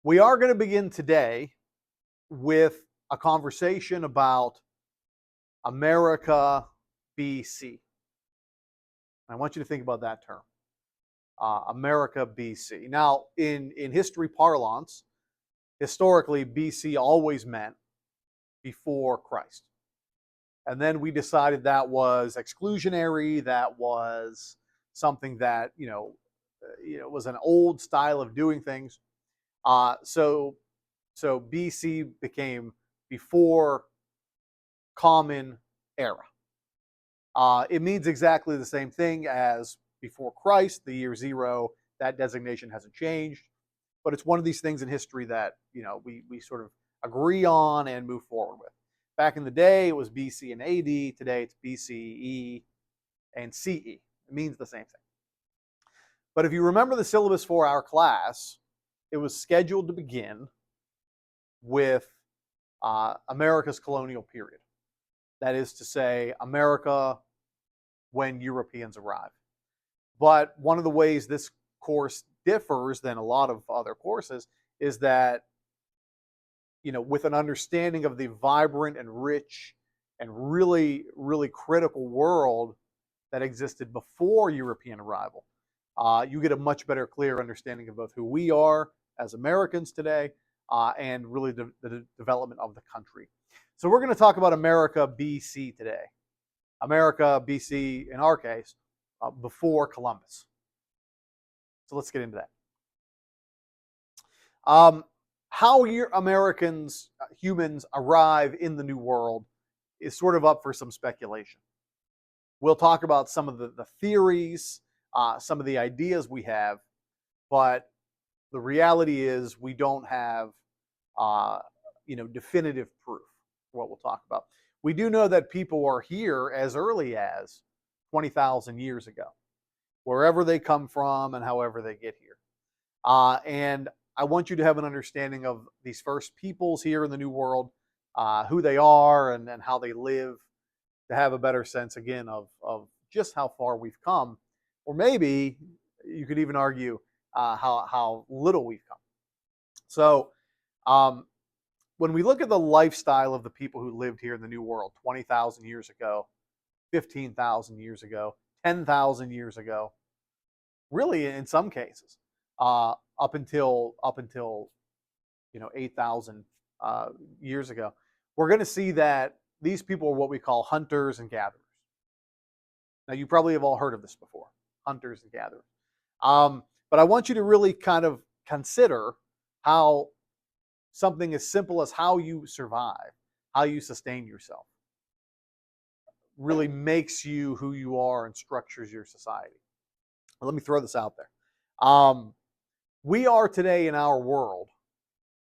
We are going to begin today with a conversation about America BC. I want you to think about that term, America BC. Now, in history parlance, historically, BC always meant before Christ. And then we decided that was exclusionary, that was something that, was an old style of doing things. So BC became before Common Era. It means exactly the same thing as before Christ, the year zero. That designation hasn't changed, but it's one of these things in history that we sort of agree on and move forward with. Back in the day, it was BC and AD. Today, it's BCE and CE. It means the same thing. But if you remember the syllabus for our class, it was scheduled to begin with America's colonial period. That is to say, America when Europeans arrive. But one of the ways this course differs than a lot of other courses is that, with an understanding of the vibrant and rich and really, really critical world that existed before European arrival, you get a much better, clear understanding of both who we are as Americans today and really the development of the country. So we're going to talk about America BC today. America BC, in our case, before Columbus. So let's get into that. How Americans, humans, arrive in the New World is sort of up for some speculation. We'll talk about some of the theories, some of the ideas we have, but the reality is we don't have, definitive proof for what we'll talk about. We do know that people are here as early as 20,000 years ago, wherever they come from and however they get here. And I want you to have an understanding of these first peoples here in the New World, who they are and how they live, to have a better sense, again, of just how far we've come. Or maybe you could even argue how little we've come. So when we look at the lifestyle of the people who lived here in the New World 20,000 years ago, 15,000 years ago, 10,000 years ago, really in some cases, up until 8,000 years ago, we're going to see that these people are what we call hunters and gatherers. Now, you probably have all heard of this before, hunters and gatherers. But I want you to really kind of consider how something as simple as how you survive, how you sustain yourself, really makes you who you are and structures your society. Let me throw this out there. We are today in our world,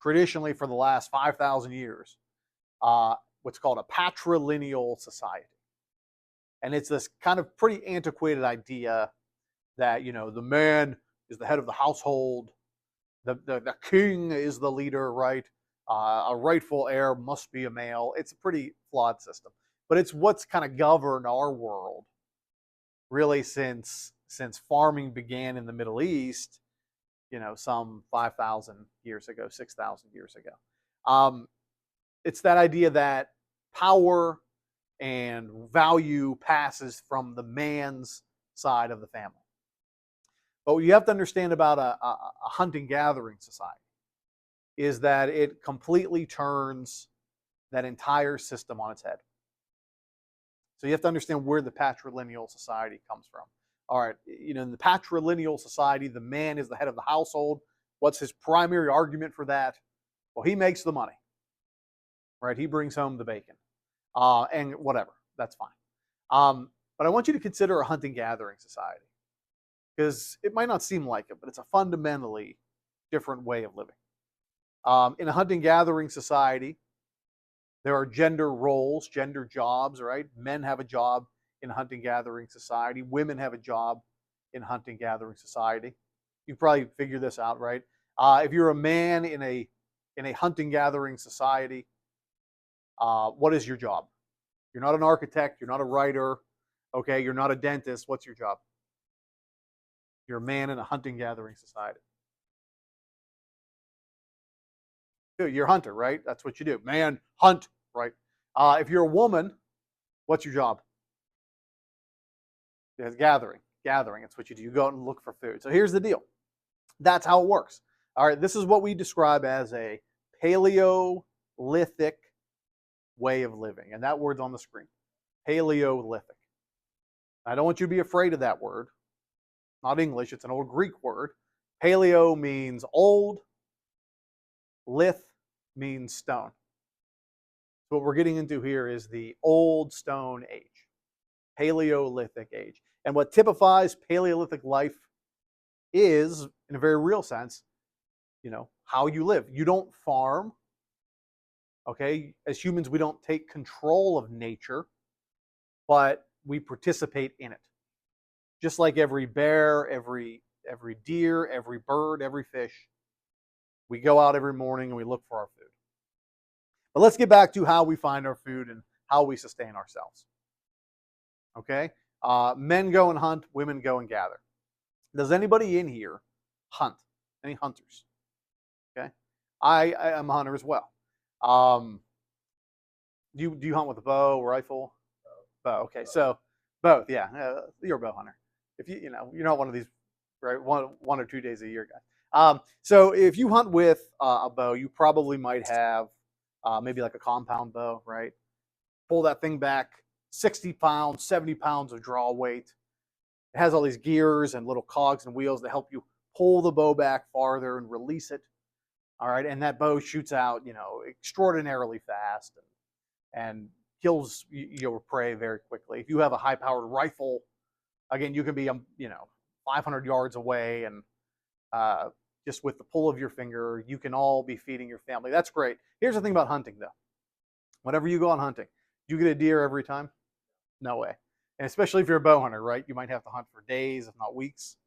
traditionally for the last 5,000 years, what's called a patrilineal society. And it's this kind of pretty antiquated idea that, the man is the head of the household, the king is the leader, right? A rightful heir must be a male. It's a pretty flawed system, but it's what's kind of governed our world really since farming began in the Middle East, some 5,000 years ago, 6,000 years ago. It's that idea that power and value passes from the man's side of the family. But what you have to understand about a hunting-gathering society is that it completely turns that entire system on its head. So you have to understand where the patrilineal society comes from. All right, in the patrilineal society, the man is the head of the household. What's his primary argument for that? Well, he makes the money, right? He brings home the bacon, and whatever. That's fine. But I want you to consider a hunting-gathering society, because it might not seem like it, but it's a fundamentally different way of living. In a hunting-gathering society, there are gender roles, gender jobs, right? Men have a job in a hunting-gathering society. Women have a job in a hunting-gathering society. You probably figure this out, right? If you're a man in a hunting-gathering society, what is your job? You're not an architect. You're not a writer. Okay, you're not a dentist. What's your job? You're a man in a hunting-gathering society. You're a hunter, right? That's what you do. Man, hunt, right? If you're a woman, what's your job? It's gathering. Gathering. It's what you do. You go out and look for food. So here's the deal. That's how it works. All right, this is what we describe as a Paleolithic way of living. And that word's on the screen. Paleolithic. I don't want you to be afraid of that word. Not English, it's an old Greek word. Paleo means old, lith means stone. So what we're getting into here is the old stone age, Paleolithic age. And what typifies Paleolithic life is, in a very real sense, how you live. You don't farm, okay? As humans, we don't take control of nature, but we participate in it. Just like every bear, every deer, every bird, every fish, we go out every morning and we look for our food. But let's get back to how we find our food and how we sustain ourselves. Okay? Men go and hunt, women go and gather. Does anybody in here hunt? Any hunters? Okay? I am a hunter as well. Do you hunt with a bow, rifle? Bow. Okay, so both. Yeah, you're a bow hunter. If you're not one of these, right? One or 2 days a year guys. So if you hunt with a bow, you probably might have maybe like a compound bow, right? Pull that thing back, 60 pounds, 70 pounds of draw weight. It has all these gears and little cogs and wheels that help you pull the bow back farther and release it. All right, and that bow shoots out, extraordinarily fast and kills your prey very quickly. If you have a high-powered rifle, again, you can be 500 yards away, and just with the pull of your finger, you can all be feeding your family. That's great. Here's the thing about hunting, though. Whenever you go on hunting, do you get a deer every time? No way. And especially if you're a bow hunter, right? You might have to hunt for days, if not weeks.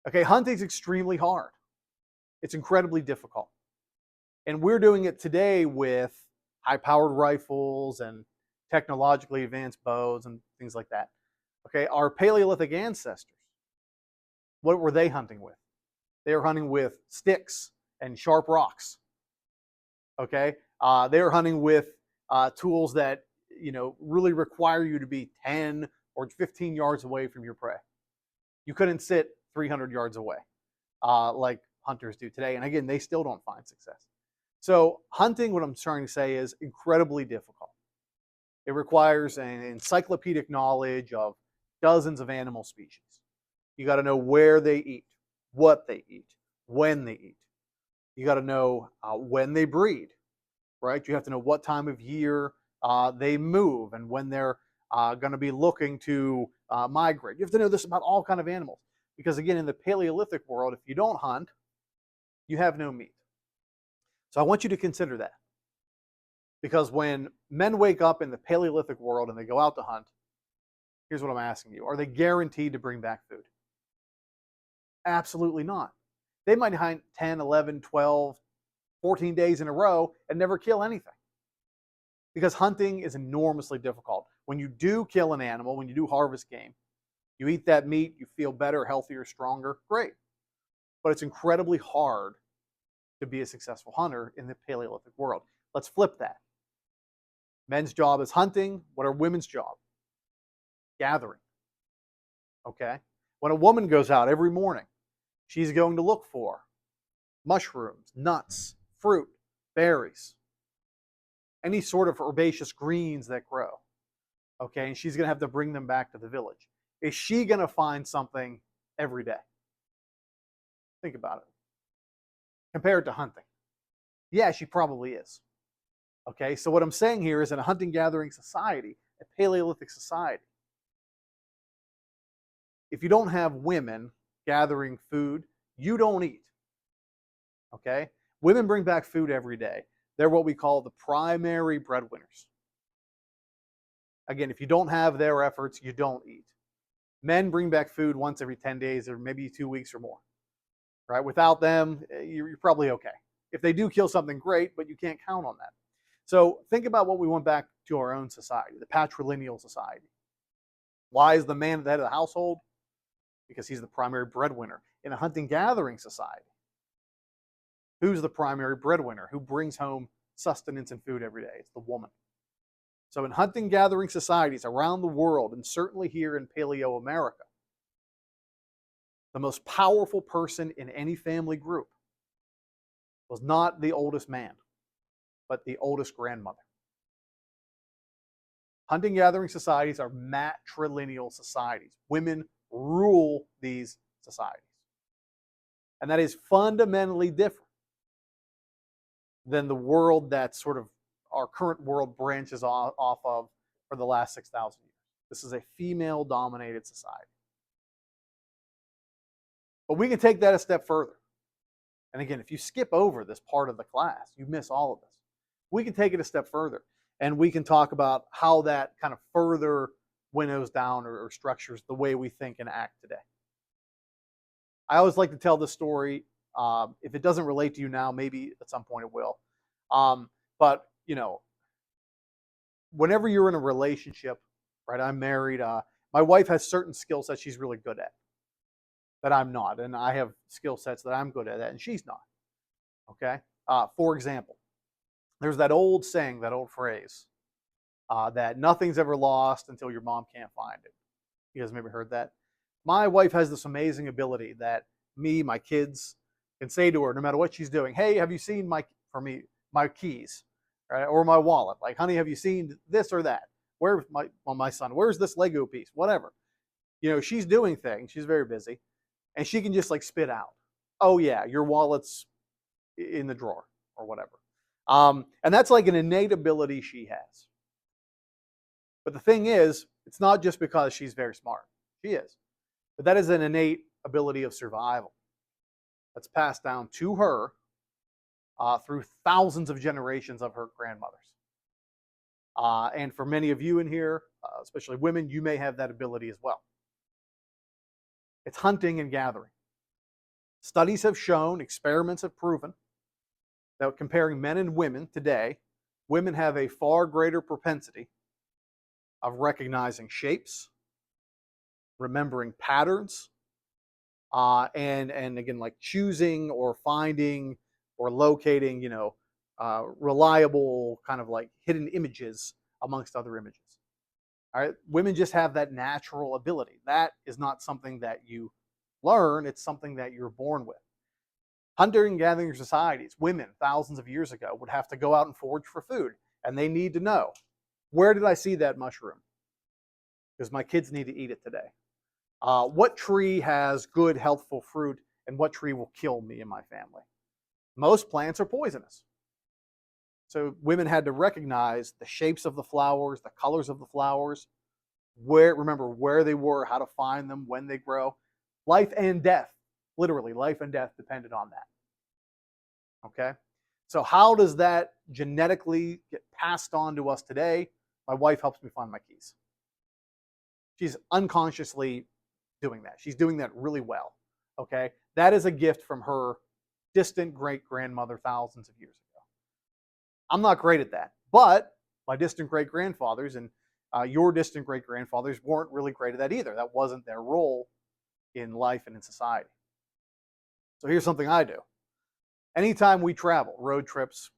Okay, hunting's extremely hard. It's incredibly difficult. And we're doing it today with high-powered rifles and technologically advanced bows and things like that. Okay, our Paleolithic ancestors, what were they hunting with? They were hunting with sticks and sharp rocks. Okay, they were hunting with tools that really require you to be 10 or 15 yards away from your prey. You couldn't sit 300 yards away like hunters do today. And again, they still don't find success. So hunting, what I'm trying to say, is incredibly difficult. It requires an encyclopedic knowledge of dozens of animal species. You got to know where they eat, what they eat, when they eat. You got to know when they breed, right? You have to know what time of year they move and when they're going to be looking to migrate. You have to know this about all kinds of animals. Because again, in the Paleolithic world, if you don't hunt, you have no meat. So I want you to consider that. Because when men wake up in the Paleolithic world and they go out to hunt, here's what I'm asking you. Are they guaranteed to bring back food? Absolutely not. They might hunt 10, 11, 12, 14 days in a row and never kill anything. Because hunting is enormously difficult. When you do kill an animal, when you do harvest game, you eat that meat, you feel better, healthier, stronger, great. But it's incredibly hard to be a successful hunter in the Paleolithic world. Let's flip that. Men's job is hunting. What are women's job? Gathering. Okay? When a woman goes out every morning, she's going to look for mushrooms, nuts, fruit, berries, any sort of herbaceous greens that grow. Okay? And she's going to have to bring them back to the village. Is she going to find something every day? Think about it. Compared to hunting. Yeah, she probably is. Okay, so what I'm saying here is in a hunting-gathering society, a Paleolithic society, if you don't have women gathering food, you don't eat. Okay? Women bring back food every day. They're what we call the primary breadwinners. Again, if you don't have their efforts, you don't eat. Men bring back food once every 10 days or maybe 2 weeks or more. Right? Without them, you're probably okay. If they do kill something, great, but you can't count on that. So think about what we went back to our own society, the patrilineal society. Why is the man at the head of the household? Because he's the primary breadwinner. In a hunting-gathering society, Who's the primary breadwinner? Who brings home sustenance and food every day? It's the woman. So in hunting gathering societies around the world, and certainly here in Paleo America, the most powerful person in any family group was not the oldest man, but the oldest grandmother. Hunting gathering societies are matrilineal societies. Women rule these societies. And that is fundamentally different than the world that sort of our current world branches off of for the last 6,000 years. This is a female-dominated society. But we can take that a step further. And again, if you skip over this part of the class, you miss all of this. We can take it a step further, and we can talk about how that kind of further winnows down or structures the way we think and act today. I always like to tell this story. If it doesn't relate to you now, maybe at some point it will. But, whenever you're in a relationship, right, I'm married, my wife has certain skill sets she's really good at that I'm not. And I have skill sets that I'm good at and she's not. Okay? For example, there's that old saying, that old phrase, that nothing's ever lost until your mom can't find it. You guys maybe heard that? My wife has this amazing ability that my kids can say to her, no matter what she's doing, hey, have you seen my keys, right? Or my wallet? Like, honey, have you seen this or that? Where's my son? Where's this Lego piece? Whatever. She's doing things. She's very busy. And she can just like spit out, oh yeah, your wallet's in the drawer or whatever. And that's like an innate ability she has. But the thing is, it's not just because she's very smart. She is. But that is an innate ability of survival that's passed down to her through thousands of generations of her grandmothers. And for many of you in here, especially women, you may have that ability as well. It's hunting and gathering. Studies have shown, experiments have proven, that comparing men and women today, women have a far greater propensity of recognizing shapes, remembering patterns, and again, like choosing or finding or locating, reliable kind of like hidden images amongst other images. All right, women just have that natural ability. That is not something that you learn, it's something that you're born with. Hunter and gathering societies, women thousands of years ago would have to go out and forage for food, and they need to know, where did I see that mushroom? Because my kids need to eat it today. What tree has good, healthful fruit, and what tree will kill me and my family? Most plants are poisonous. So women had to recognize the shapes of the flowers, the colors of the flowers, remember where they were, how to find them, when they grow. Life and death, literally life and death depended on that. Okay? So how does that genetically get passed on to us today? My wife helps me find my keys. She's unconsciously doing that. She's doing that really well. Okay? That is a gift from her distant great-grandmother thousands of years ago. I'm not great at that, but my distant great-grandfathers and your distant great-grandfathers weren't really great at that either. That wasn't their role in life and in society. So here's something I do. Anytime we travel, road trips,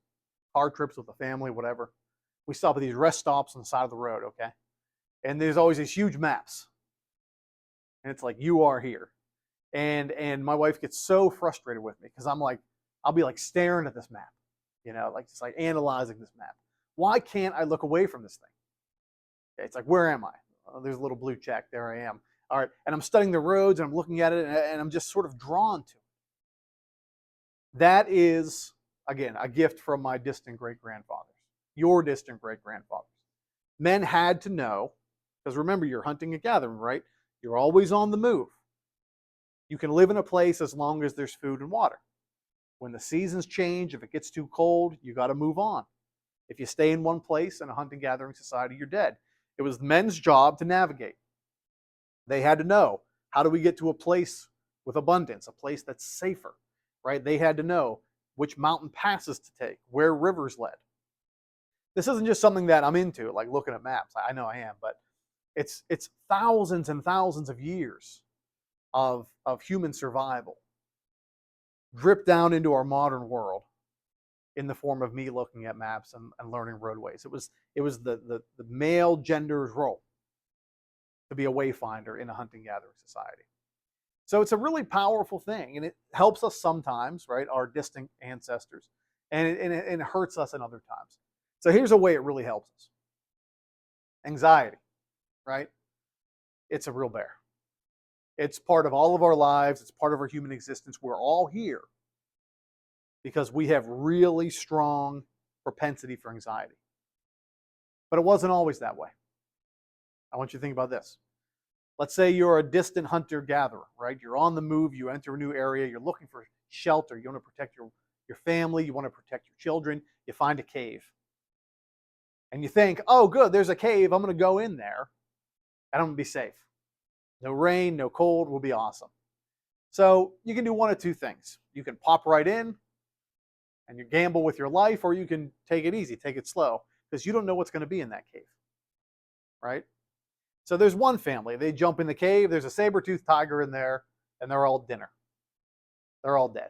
car trips with the family, whatever, we stop at these rest stops on the side of the road, okay? And there's always these huge maps. And it's like, you are here. And my wife gets so frustrated with me because I'll be like staring at this map, like just like analyzing this map. Why can't I look away from this thing? Okay, it's like, where am I? Oh, there's a little blue check. There I am. All right. And I'm studying the roads and I'm looking at it and I'm just sort of drawn to it. That is, again, a gift from my distant great-grandfathers, your distant great-grandfathers. Men had to know, because remember, you're hunting and gathering, right? You're always on the move. You can live in a place as long as there's food and water. When the seasons change, if it gets too cold, you got to move on. If you stay in one place in a hunting-gathering society, you're dead. It was men's job to navigate. They had to know, how do we get to a place with abundance, a place that's safer, right? They had to know which mountain passes to take, where rivers led. This isn't just something that I'm into, like looking at maps. I know I am, but it's thousands and thousands of years of human survival drip down into our modern world in the form of me looking at maps and learning roadways. It was the male gender's role to be a wayfinder in a hunting gathering society. So it's a really powerful thing, and it helps us sometimes, right? Our distant ancestors, and it hurts us in other times. So here's a way it really helps us: anxiety, right? It's a real bear. It's part of all of our lives. It's part of our human existence. We're all here because we have really strong propensity for anxiety. But it wasn't always that way. I want you to think about this. Let's say you're a distant hunter-gatherer, right? You're on the move, you enter a new area, you're looking for shelter, you want to protect your family, you want to protect your children, you find a cave. And you think, oh, good, there's a cave, I'm going to go in there, and I'm going to be safe. No rain, no cold, will be awesome. So you can do one of two things. You can pop right in, and you gamble with your life, or you can take it easy, take it slow, because you don't know what's going to be in that cave, right? So there's one family. They jump in the cave. There's a saber-toothed tiger in there, and they're all dinner. They're all dead.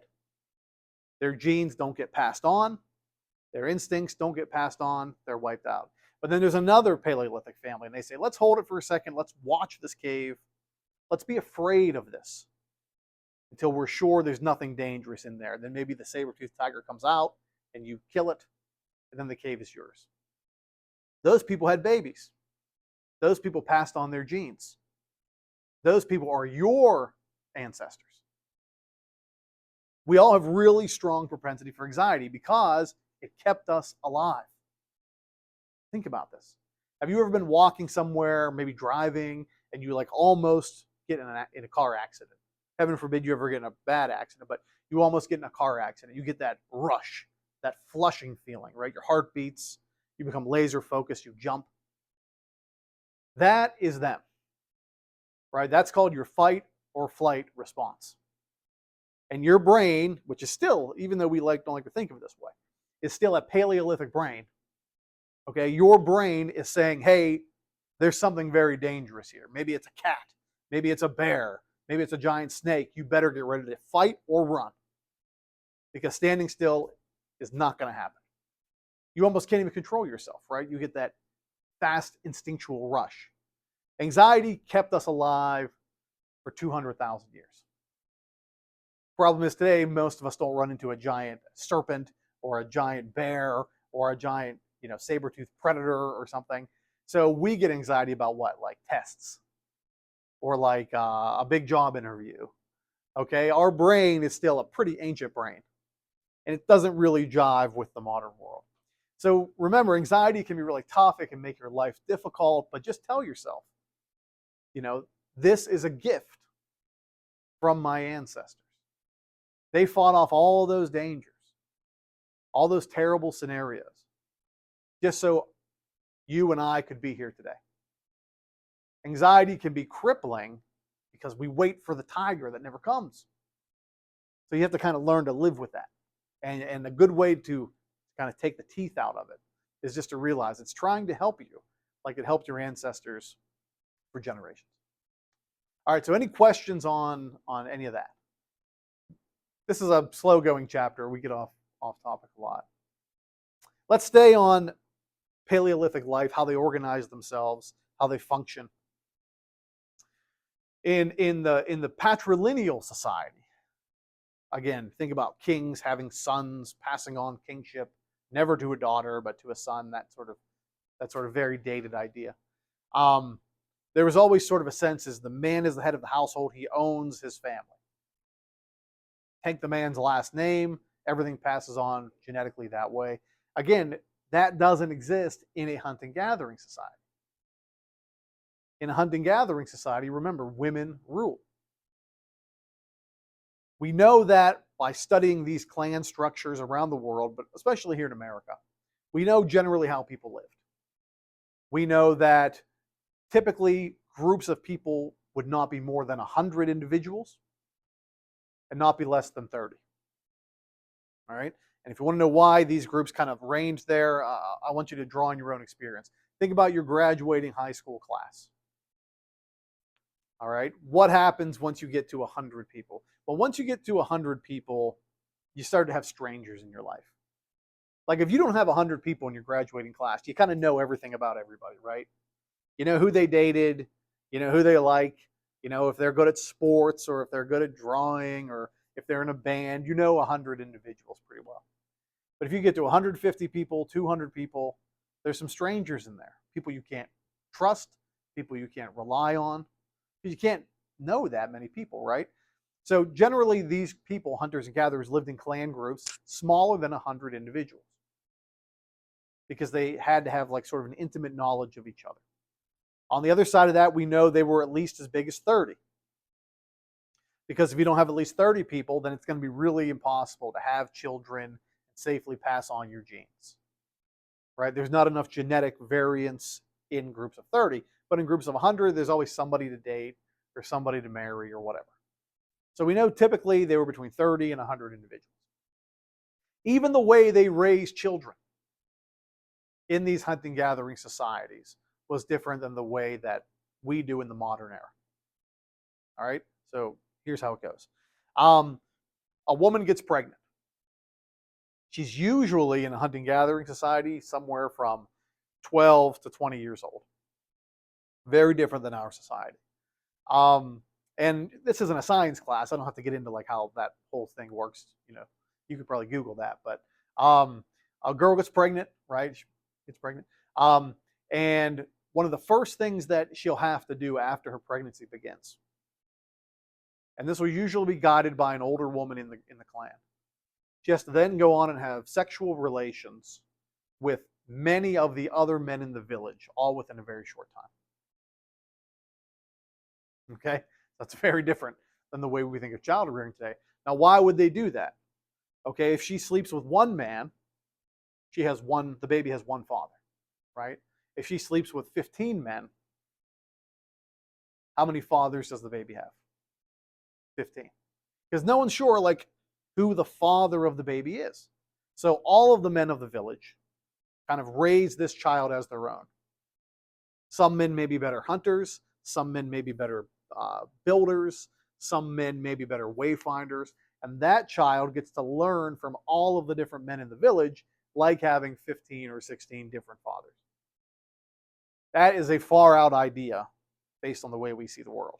Their genes don't get passed on. Their instincts don't get passed on. They're wiped out. But then there's another Paleolithic family, and they say, let's hold it for a second. Let's watch this cave. Let's be afraid of this until we're sure there's nothing dangerous in there. Then maybe the saber-toothed tiger comes out, and you kill it, and then the cave is yours. Those people had babies. Those people passed on their genes. Those people are your ancestors. We all have really strong propensity for anxiety because it kept us alive. Think about this. Have you ever been walking somewhere, maybe driving, and you like almost get in a car accident? Heaven forbid you ever get in a bad accident, but you almost get in a car accident. You get that rush, that flushing feeling, right? Your heart beats, you become laser focused, you jump. That is them, right? That's called your fight or flight response. And your brain, which is still, even though we don't like to think of it this way, is still a Paleolithic brain. Okay, your brain is saying, hey, there's something very dangerous here. Maybe it's a cat. Maybe it's a bear. Maybe it's a giant snake. You better get ready to fight or run, because standing still is not going to happen. You almost can't even control yourself, right? You get that fast instinctual rush. Anxiety kept us alive for 200,000 years. Problem is today, most of us don't run into a giant serpent or a giant bear or a giant, saber-toothed predator or something. So we get anxiety about what? Like tests or like a big job interview. Okay, our brain is still a pretty ancient brain, and it doesn't really jive with the modern world. So remember, anxiety can be really tough. It can make your life difficult, but just tell yourself, this is a gift from my ancestors. They fought off all those dangers, all those terrible scenarios, just so you and I could be here today. Anxiety can be crippling because we wait for the tiger that never comes. So you have to kind of learn to live with that. And a good way to kind of take the teeth out of it is just to realize it's trying to help you like it helped your ancestors for generations. All right, so any questions on any of that? This is a slow-going chapter. We get off topic a lot. Let's stay on Paleolithic life, how they organize themselves, how they function. In the patrilineal society, again, think about kings having sons, passing on kingship, never to a daughter, but to a son, that sort of very dated idea. There was always sort of a sense as the man is the head of the household, he owns his family. Take the man's last name, everything passes on genetically that way. Again, that doesn't exist in a hunting-gathering society. In a hunting-gathering society, remember, women rule. We know that by studying these clan structures around the world, but especially here in America, we know generally how people lived. We know that typically groups of people would not be more than 100 individuals and not be less than 30. All right? And if you want to know why these groups kind of range there, I want you to draw on your own experience. Think about your graduating high school class. All right? What happens once you get to 100 people? Well, once you get to 100 people, you start to have strangers in your life. Like if you don't have 100 people in your graduating class, you kind of know everything about everybody, right? You know who they dated, you know who they like, you know if they're good at sports or if they're good at drawing or if they're in a band, you know 100 individuals pretty well. But if you get to 150 people, 200 people, there's some strangers in there. People you can't trust, people you can't rely on. You can't know that many people, right? So generally these people, hunters and gatherers, lived in clan groups smaller than 100 individuals because they had to have like sort of an intimate knowledge of each other. On the other side of that, we know they were at least as big as 30. Because if you don't have at least 30 people, then it's going to be really impossible to have children and safely pass on your genes. Right? There's not enough genetic variance in groups of 30, but in groups of 100, there's always somebody to date or somebody to marry or whatever. So we know typically they were between 30 and 100 individuals. Even the way they raised children in these hunting gathering societies was different than the way that we do in the modern era. All right, so here's how it goes. A woman gets pregnant. She's usually in a hunting gathering society somewhere from 12 to 20 years old. Very different than our society. And this isn't a science class. I don't have to get into like how that whole thing works. You know, you could probably Google that. But a girl gets pregnant, right? She gets pregnant. And one of the first things that she'll have to do after her pregnancy begins, and this will usually be guided by an older woman in the clan. She has to then go on and have sexual relations with many of the other men in the village, all within a very short time. Okay, that's very different than the way we think of child rearing today. Now, why would they do that? Okay, if she sleeps with one man, the baby has one father, right? If she sleeps with 15 men, how many fathers does the baby have? 15. Because no one's sure like who the father of the baby is. So all of the men of the village kind of raise this child as their own. Some men may be better hunters, some men may be better builders, some men may be better wayfinders, and that child gets to learn from all of the different men in the village, like having 15 or 16 different fathers. That is a far out idea based on the way we see the world.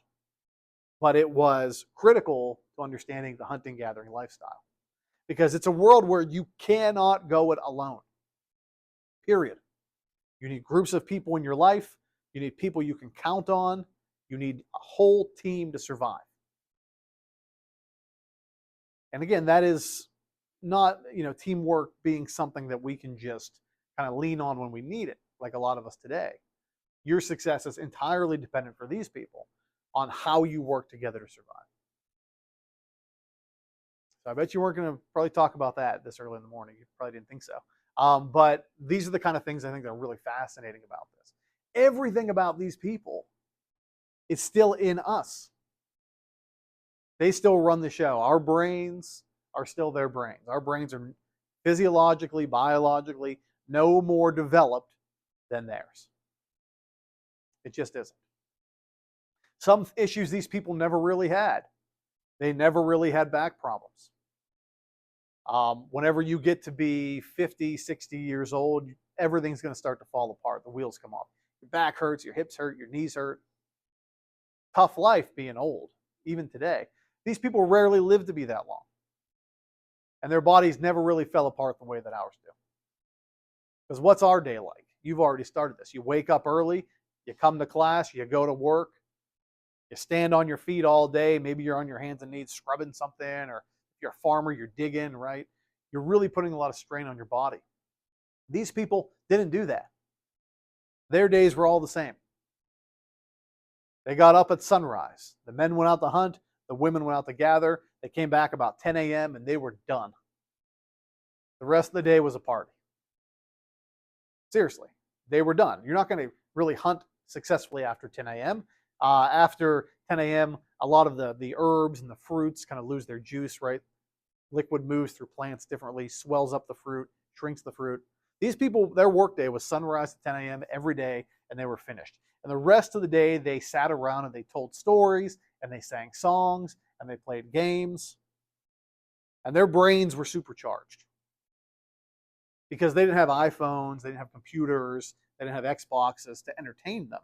But it was critical to understanding the hunting gathering lifestyle because it's a world where you cannot go it alone. Period. You need groups of people in your life. You need people you can count on. You need a whole team to survive. And again, that is not, teamwork being something that we can just kind of lean on when we need it, like a lot of us today. Your success is entirely dependent for these people on how you work together to survive. So I bet you weren't going to probably talk about that this early in the morning. You probably didn't think so. But these are the kind of things I think that are really fascinating about this. Everything about these people is still in us. They still run the show. Our brains are still their brains. Our brains are physiologically, biologically, no more developed than theirs. It just isn't. Some issues these people never really had. They never really had back problems. Whenever you get to be 50, 60 years old, everything's going to start to fall apart. The wheels come off. Your back hurts, your hips hurt, your knees hurt. Tough life being old, even today. These people rarely live to be that long. And their bodies never really fell apart the way that ours do. Because what's our day like? You've already started this. You wake up early, you come to class, you go to work, you stand on your feet all day. Maybe you're on your hands and knees scrubbing something, or if you're a farmer, you're digging, right? You're really putting a lot of strain on your body. These people didn't do that. Their days were all the same. They got up at sunrise. The men went out to hunt. The women went out to gather. They came back about 10 a.m. and they were done. The rest of the day was a party. Seriously, they were done. You're not going to really hunt successfully after 10 a.m. After 10 a.m., a lot of the herbs and the fruits kind of lose their juice, right? Liquid moves through plants differently, swells up the fruit, shrinks the fruit. These people, their workday was sunrise to 10 a.m. every day, and they were finished. And the rest of the day, they sat around and they told stories, and they sang songs, and they played games. And their brains were supercharged because they didn't have iPhones, they didn't have computers, they didn't have Xboxes to entertain them.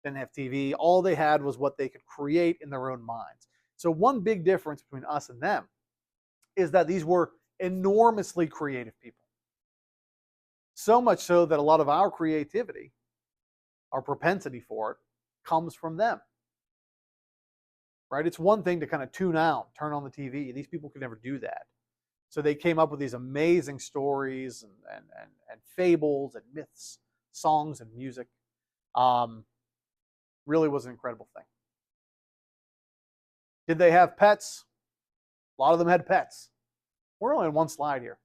They didn't have TV. All they had was what they could create in their own minds. So one big difference between us and them is that these were enormously creative people. So much so that a lot of our creativity, our propensity for it, comes from them. Right? It's one thing to kind of tune out, turn on the TV. These people could never do that. So they came up with these amazing stories and fables and myths, songs and music. Really was an incredible thing. Did they have pets? A lot of them had pets. We're only on one slide here.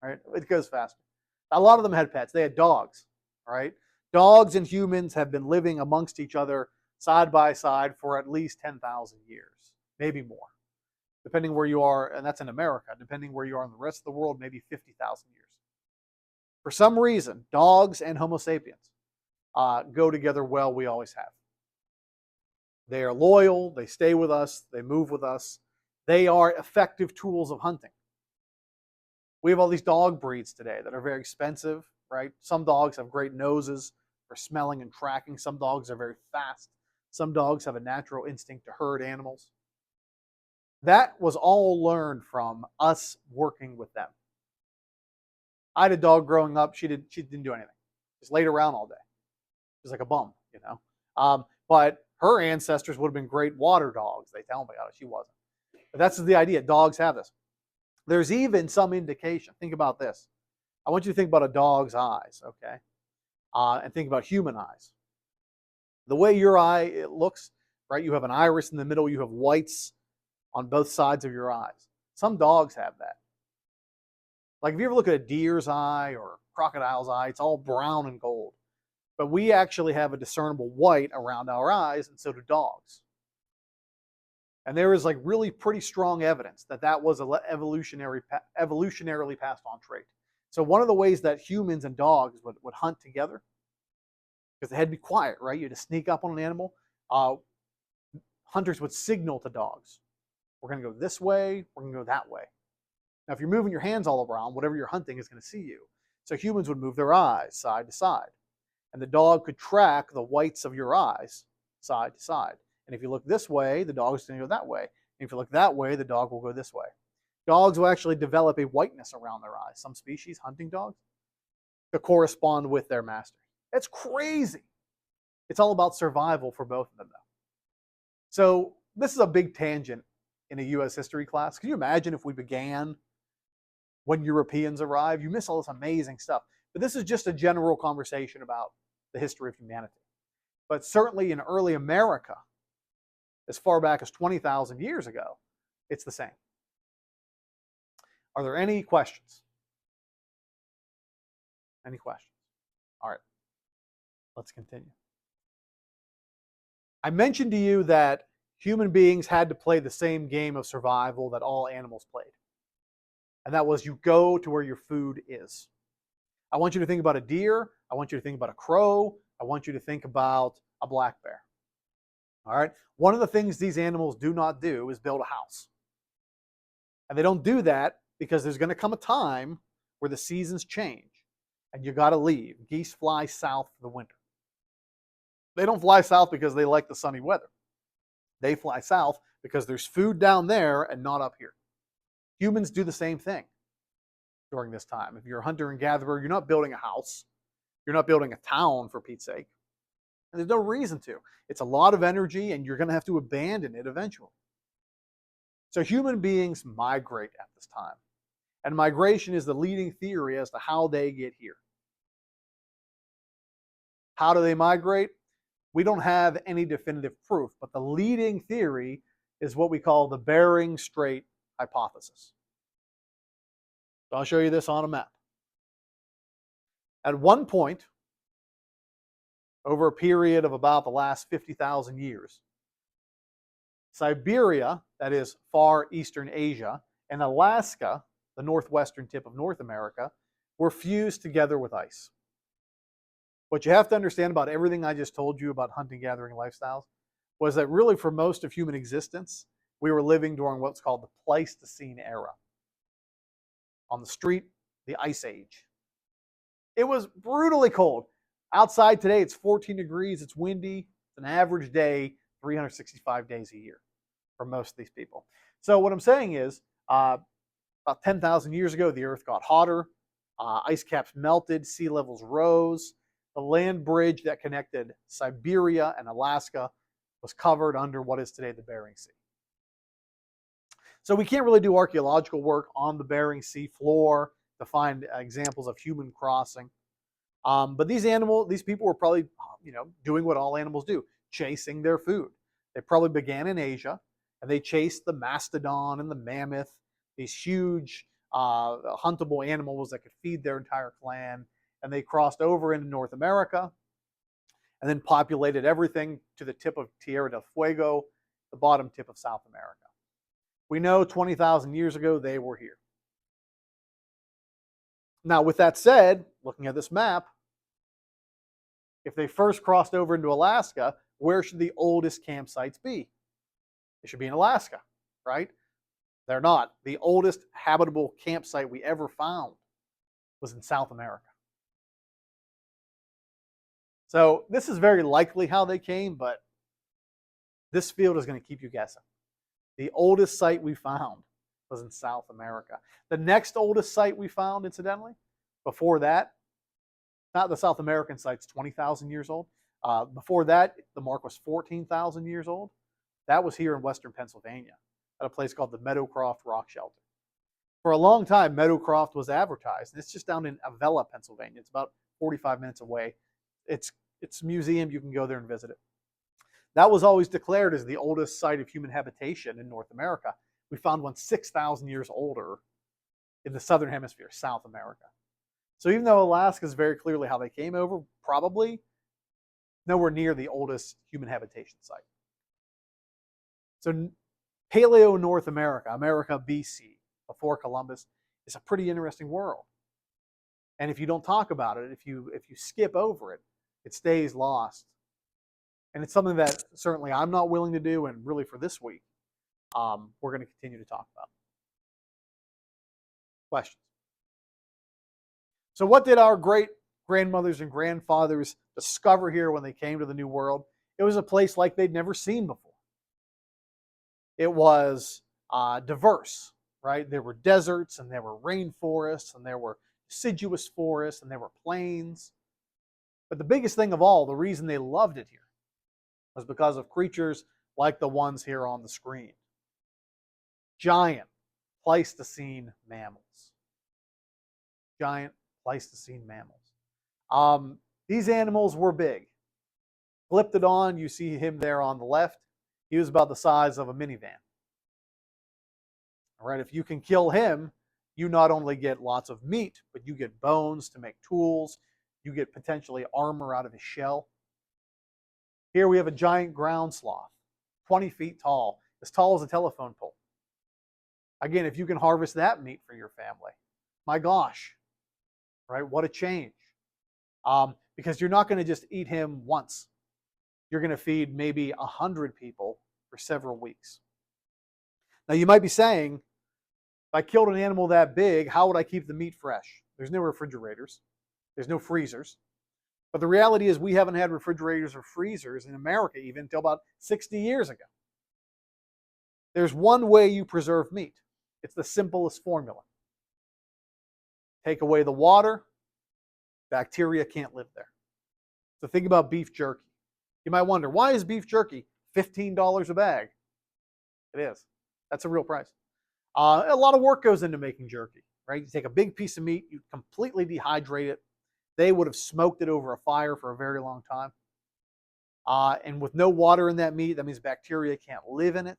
Right? It goes faster. A lot of them had pets. They had dogs. All right? Dogs and humans have been living amongst each other side by side for at least 10,000 years, maybe more, depending where you are, and that's in America. Depending where you are in the rest of the world, maybe 50,000 years. For some reason, dogs and Homo sapiens go together well. We always have. They are loyal. They stay with us. They move with us. They are effective tools of hunting. We have all these dog breeds today that are very expensive, right? Some dogs have great noses for smelling and tracking. Some dogs are very fast. Some dogs have a natural instinct to herd animals. That was all learned from us working with them. I had a dog growing up. She didn't do anything. Just laid around all day. She was like a bum, you know. But her ancestors would have been great water dogs. They tell me, she wasn't. But that's the idea. Dogs have this. There's even some indication. Think about this. I want you to think about a dog's eyes, okay? And think about human eyes. The way your eye it looks, right? You have an iris in the middle. You have whites on both sides of your eyes. Some dogs have that. Like if you ever look at a deer's eye or a crocodile's eye, it's all brown and gold. But we actually have a discernible white around our eyes, and so do dogs. And there is like really pretty strong evidence that that was an evolutionarily passed on trait. So one of the ways that humans and dogs would hunt together, because they had to be quiet, right? You had to sneak up on an animal. Hunters would signal to dogs. We're going to go this way. We're going to go that way. Now, if you're moving your hands all around, whatever you're hunting is going to see you. So humans would move their eyes side to side. And the dog could track the whites of your eyes side to side. And if you look this way, the dog's going to go that way. And if you look that way, the dog will go this way. Dogs will actually develop a whiteness around their eyes. Some species, hunting dogs, to correspond with their master. It's crazy. It's all about survival for both of them, though. So this is a big tangent in a U.S. history class. Can you imagine if we began when Europeans arrived? You miss all this amazing stuff. But this is just a general conversation about the history of humanity. But certainly in early America, as far back as 20,000 years ago, it's the same. Are there any questions? Any questions? All right, let's continue. I mentioned to you that human beings had to play the same game of survival that all animals played. And that was you go to where your food is. I want you to think about a deer. I want you to think about a crow. I want you to think about a black bear. All right? One of the things these animals do not do is build a house. And they don't do that because there's going to come a time where the seasons change and you got to leave. Geese fly south for the winter. They don't fly south because they like the sunny weather. They fly south because there's food down there and not up here. Humans do the same thing during this time. If you're a hunter and gatherer, you're not building a house. You're not building a town, for Pete's sake. And there's no reason to. It's a lot of energy, and you're going to have to abandon it eventually. So human beings migrate at this time. And migration is the leading theory as to how they get here. How do they migrate? We don't have any definitive proof, but the leading theory is what we call the Bering Strait hypothesis. So I'll show you this on a map. At one point, over a period of about the last 50,000 years, Siberia, that is far eastern Asia, and Alaska, the northwestern tip of North America, were fused together with ice. What you have to understand about everything I just told you about hunting, gathering lifestyles was that really for most of human existence, we were living during what's called the Pleistocene era. On the street, the Ice Age. It was brutally cold. Outside today, it's 14 degrees, it's windy, it's an average day, 365 days a year for most of these people. So what I'm saying is, about 10,000 years ago, the earth got hotter, ice caps melted, sea levels rose, the land bridge that connected Siberia and Alaska was covered under what is today the Bering Sea. So we can't really do archaeological work on the Bering Sea floor to find examples of human crossing. But these people were probably, doing what all animals do, chasing their food. They probably began in Asia, and they chased the mastodon and the mammoth, these huge huntable animals that could feed their entire clan, and they crossed over into North America, and then populated everything to the tip of Tierra del Fuego, the bottom tip of South America. We know 20,000 years ago they were here. Now, with that said, looking at this map, if they first crossed over into Alaska, where should the oldest campsites be? They should be in Alaska, right? They're not. The oldest habitable campsite we ever found was in South America. So this is very likely how they came, but this field is going to keep you guessing. The oldest site we found was in South America. The next oldest site we found, incidentally, before that, not the South American site's 20,000 years old. Before that, the mark was 14,000 years old. That was here in western Pennsylvania at a place called the Meadowcroft Rock Shelter. For a long time, Meadowcroft was advertised. It's just down in Avella, Pennsylvania. It's about 45 minutes away. It's a museum. You can go there and visit it. That was always declared as the oldest site of human habitation in North America. We found one 6,000 years older in the southern hemisphere, South America. So even though Alaska is very clearly how they came over, probably nowhere near the oldest human habitation site. So Paleo North America, America BC, before Columbus, is a pretty interesting world. And if you don't talk about it, if you skip over it, it stays lost. And it's something that certainly I'm not willing to do, and really for this week, we're going to continue to talk about. Questions? So what did our great-grandmothers and grandfathers discover here when they came to the New World? It was a place like they'd never seen before. It was diverse, right? There were deserts, and there were rainforests, and there were deciduous forests, and there were plains. But the biggest thing of all, the reason they loved it here, was because of creatures like the ones here on the screen. Giant Pleistocene mammals. Giant Pleistocene mammals. These animals were big. Glyptodon, you see him there on the left. He was about the size of a minivan. All right, if you can kill him, you not only get lots of meat, but you get bones to make tools. You get potentially armor out of his shell. Here we have a giant ground sloth, 20 feet tall as a telephone pole. Again, if you can harvest that meat for your family, my gosh, right? What a change. Because you're not going to just eat him once. You're going to feed maybe 100 people for several weeks. Now, you might be saying, if I killed an animal that big, how would I keep the meat fresh? There's no refrigerators. There's no freezers. But the reality is we haven't had refrigerators or freezers in America even until about 60 years ago. There's one way you preserve meat. It's the simplest formula. Take away the water, bacteria can't live there. So think about beef jerky. You might wonder, why is beef jerky $15 a bag? It is. That's a real price. A lot of work goes into making jerky, right? You take a big piece of meat, you completely dehydrate it. They would have smoked it over a fire for a very long time. And with no water in that meat, that means bacteria can't live in it.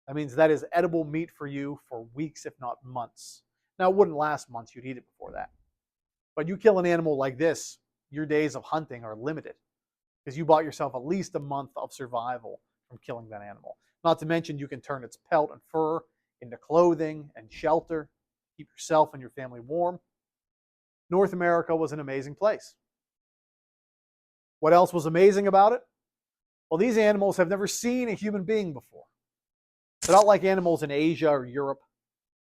That means that is edible meat for you for weeks, if not months. Now, it wouldn't last months. You'd eat it before that. But you kill an animal like this, your days of hunting are limited because you bought yourself at least a month of survival from killing that animal. Not to mention you can turn its pelt and fur into clothing and shelter, keep yourself and your family warm. North America was an amazing place. What else was amazing about it? Well, these animals have never seen a human being before. They're not like animals in Asia or Europe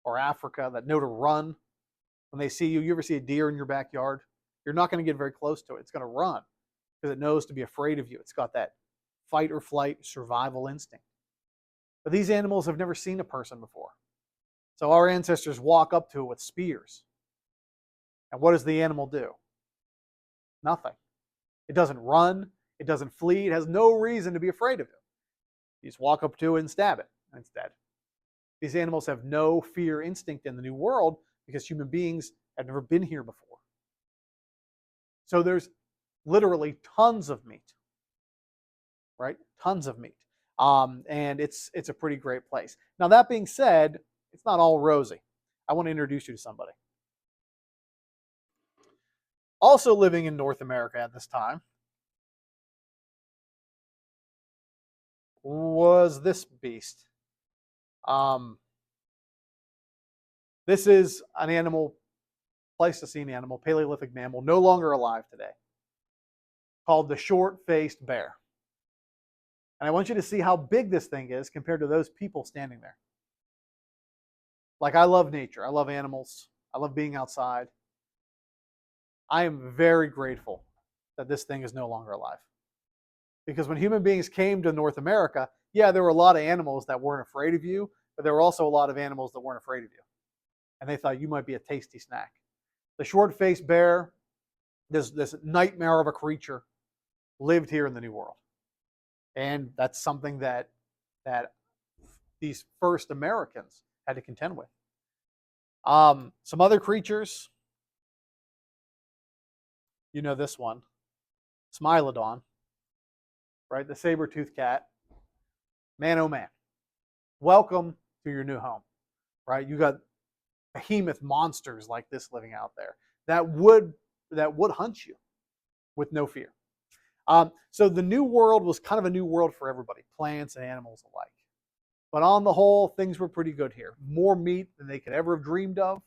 or Africa that know to run when they see you. You ever see a deer in your backyard? You're not going to get very close to it. It's going to run because it knows to be afraid of you. It's got that fight or flight survival instinct. But these animals have never seen a person before. So our ancestors walk up to it with spears. And what does the animal do? Nothing. It doesn't run. It doesn't flee. It has no reason to be afraid of it. You just walk up to it and stab it, and it's dead. These animals have no fear instinct in the New World because human beings have never been here before. So there's literally tons of meat, right? Tons of meat. And it's a pretty great place. Now, that being said, it's not all rosy. I want to introduce you to somebody. Also living in North America at this time was this beast. This is an animal, Pleistocene animal, Paleolithic mammal, no longer alive today, called the short-faced bear. And I want you to see how big this thing is compared to those people standing there. Like, I love nature. I love animals. I love being outside. I am very grateful that this thing is no longer alive. Because when human beings came to North America, yeah, there were a lot of animals that weren't afraid of you, but there were also a lot of animals that weren't afraid of you. And they thought you might be a tasty snack. The short-faced bear, this nightmare of a creature, lived here in the New World. And that's something that these first Americans had to contend with. Some other creatures, you know this one, Smilodon, right? The saber-toothed cat. Man, oh man, welcome to your new home, right? You got behemoth monsters like this living out there that would hunt you with no fear. So the New World was kind of a new world for everybody, plants and animals alike. But on the whole, things were pretty good here. More meat than they could ever have dreamed of,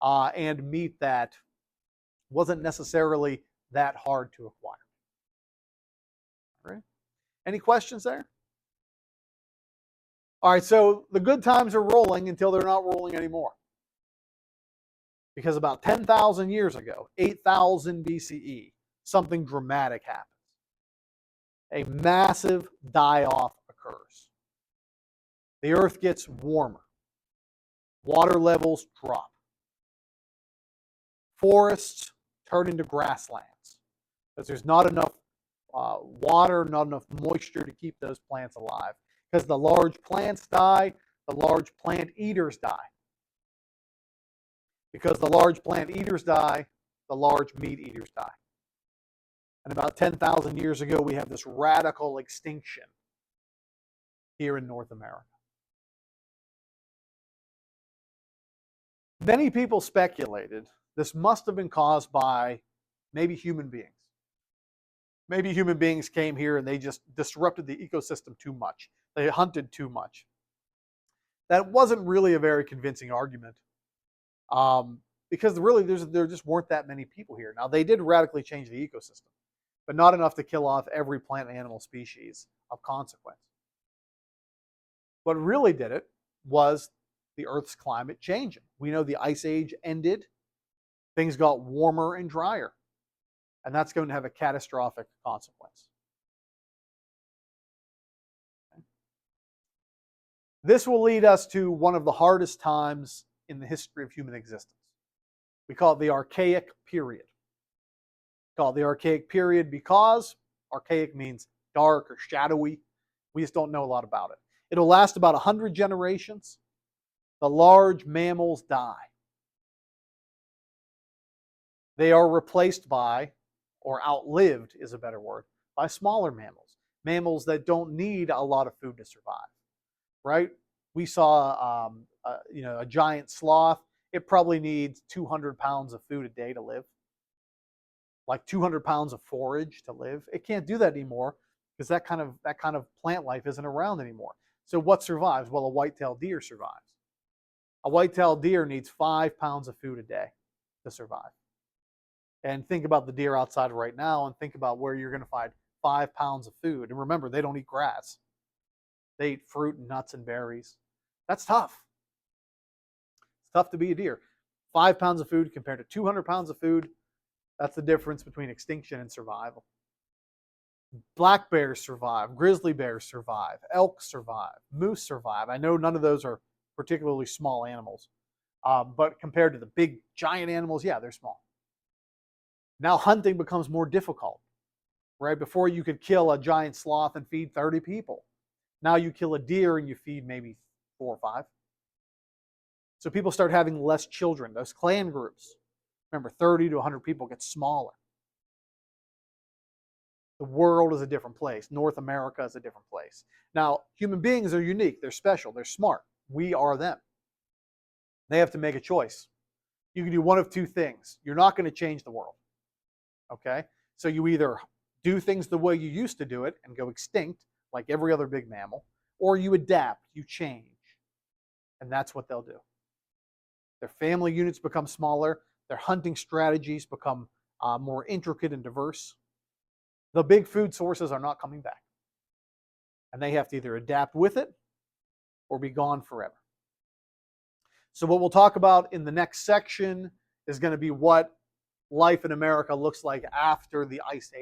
and meat that wasn't necessarily that hard to acquire. All right? Any questions there? All right, so the good times are rolling until they're not rolling anymore. Because about 10,000 years ago, 8,000 BCE, something dramatic happens. A massive die-off occurs. The earth gets warmer. Water levels drop. Forests turn into grasslands because there's not enough water, not enough moisture to keep those plants alive. Because the large plants die, the large plant eaters die. Because the large plant eaters die, the large meat eaters die. And about 10,000 years ago, we have this radical extinction here in North America. Many people speculated this must have been caused by maybe human beings. Maybe human beings came here and they just disrupted the ecosystem too much. They hunted too much. That wasn't really a very convincing argument. Because really there just weren't that many people here. Now, they did radically change the ecosystem, but not enough to kill off every plant and animal species of consequence. What really did it was the Earth's climate changing. We know the Ice Age ended. Things got warmer and drier. And that's going to have a catastrophic consequence. Okay. This will lead us to one of the hardest times in the history of human existence. We call it the Archaic period. We call it the Archaic period because archaic means dark or shadowy. We just don't know a lot about it. It'll last about 100 generations. The large mammals die. They are replaced by, or outlived is a better word, by smaller mammals. Mammals that don't need a lot of food to survive, right? We saw a giant sloth. It probably needs 200 pounds of food a day to live. Like 200 pounds of forage to live. It can't do that anymore because that kind of plant life isn't around anymore. So what survives? Well, a white-tailed deer survives. A white-tailed deer needs 5 pounds of food a day to survive. And think about the deer outside right now and think about where you're going to find 5 pounds of food. And remember, they don't eat grass. They eat fruit and nuts and berries. That's tough. It's tough to be a deer. 5 pounds of food compared to 200 pounds of food. That's the difference between extinction and survival. Black bears survive, grizzly bears survive, elk survive, moose survive. I know none of those are particularly small animals, but compared to the big giant animals, yeah, they're small. Now hunting becomes more difficult, right? Before you could kill a giant sloth and feed 30 people. Now you kill a deer and you feed maybe 4 or 5. So people start having less children. Those clan groups, remember, 30 to 100 people get smaller. The world is a different place. North America is a different place. Now, human beings are unique. They're special. They're smart. We are them. They have to make a choice. You can do one of two things. You're not going to change the world. Okay? So you either do things the way you used to do it and go extinct, like every other big mammal, or you adapt, you change. And that's what they'll do. Their family units become smaller. Their hunting strategies become more intricate and diverse. The big food sources are not coming back. And they have to either adapt with it or be gone forever. So what we'll talk about in the next section is going to be what life in America looks like after the Ice Age.